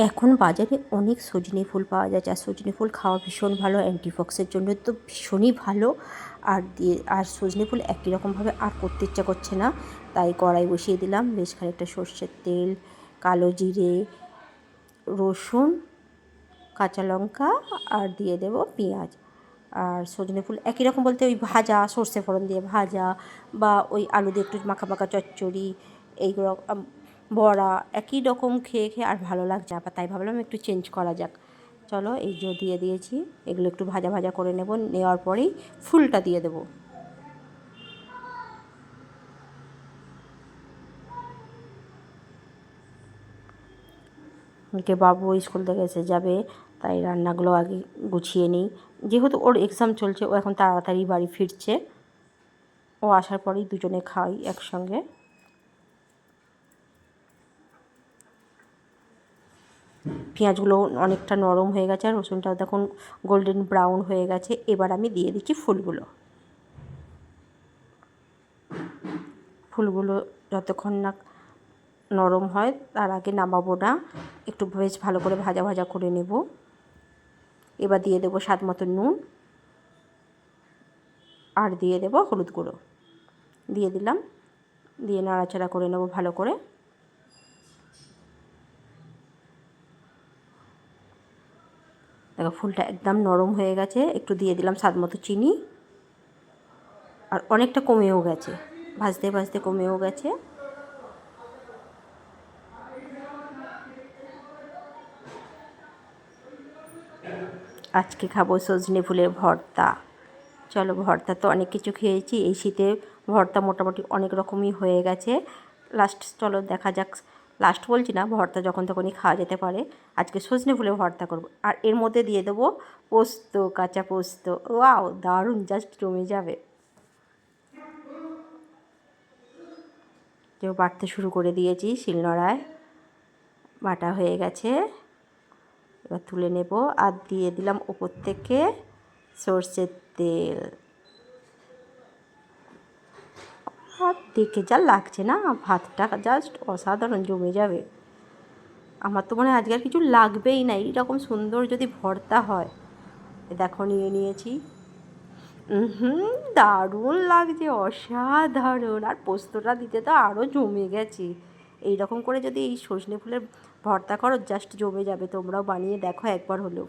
এখন বাজারে অনেক সজনে ফুল পাওয়া যাচ্ছে, আর সজনে ফুল খাওয়া ভীষণ ভালো, অ্যান্টিঅক্সিডেন্টের জন্য তো ভীষণই ভালো। আর সজনে ফুল একই রকমভাবে আর করতে ইচ্ছা করছে না, তাই কড়াই বসিয়ে দিলাম, বেশ খানিকটা সর্ষের তেল, কালো জিরে, রসুন, কাঁচা লঙ্কা, আর দিয়ে দেবো পেঁয়াজ। আর সজনে ফুল একই রকম বলতে ওই ভাজা, সর্ষে ফোড়ন দিয়ে ভাজা, বা ওই আলু দিয়ে একটু মাখা মাখা চচ্চড়ি, এইগুলো বড়া, একই রকম খেয়ে খেয়ে আর ভালো লাগছে, আবার তাই ভাবলাম একটু চেঞ্জ করা যাক। চলো, এই যে দিয়ে দিয়েছি, এগুলো একটু ভাজা ভাজা করে নেব, নেওয়ার পরেই ফুলটা দিয়ে দেবো। একে বাবু স্কুল থেকে এসে যাবে, তাই রান্নাগুলো আগে গুছিয়ে নিই। যেহেতু ওর এক্সাম চলছে, ও এখন তাড়াতাড়ি বাড়ি ফিরছে, ও আসার পরেই দুজনে খাই একসঙ্গে। পেঁয়াজগুলো অনেকটা নরম হয়ে গেছে, আর রসুনটাও দেখুন গোল্ডেন ব্রাউন হয়ে গেছে। এবার আমি দিয়ে দিচ্ছি ফুলগুলো। ফুলগুলো যতক্ষণ না নরম হয় তার আগে নামাবো না, একটু বেশ ভালো করে ভাজা ভাজা করে নেব। এবার দিয়ে দেবো স্বাদ মতো নুন, আর দিয়ে দেবো হলুদ গুঁড়ো, দিয়ে দিলাম, দিয়ে নাড়াচাড়া করে নেব ভালো করে। দেখো ফুলটা একদম নরম হয়ে গেছে, একটু দিয়ে দিলাম স্বাদ মতো চিনি, আর অনেকটা কমেও গেছে, ভাজতে ভাজতে কমেও গেছে। আজকে খাবো সজনে ফুলের ভর্তা। চলো, ভর্তা তো অনেক কিছু খেয়েছি, এই শীতে ভর্তা মোটামুটি অনেক রকমই হয়ে গেছে। লাস্ট চলো দেখা যাক, লাস্ট বলছি না, ভর্তা যখন তখনই খাওয়া যেতে পারে। আজকে সজনে ফুলের ভর্তা করব, আর এর মধ্যে দিয়ে দেবো পোস্ত, কাঁচা পোস্ত। ওয়াও, দারুণ, জাস্ট জমে যাবে। কেউ বাটতে শুরু করে দিয়েছি শিলনোড়ায়, বাটা হয়ে গেছে। এবার তুলে নেব, আর দিয়ে দিলাম ওপর থেকে সর্ষের তেল। আর দেখে যা লাগছে না, ভাতটা জাস্ট অসাধারণ জমে যাবে। আমার তো মনে হয় আজকে আর কিছু লাগবেই না, এইরকম সুন্দর যদি ভর্তা হয়। দেখো নিয়ে নিয়েছি, দারুণ লাগছে, অসাধারণ। আর পোস্তটা দিতে তো আরও জমে গেছে। এই রকম করে যদি এই সজনে ফুলের ভর্তা করো, জাস্ট জমে যাবে। তোমরাও বানিয়ে দেখো একবার হলেও।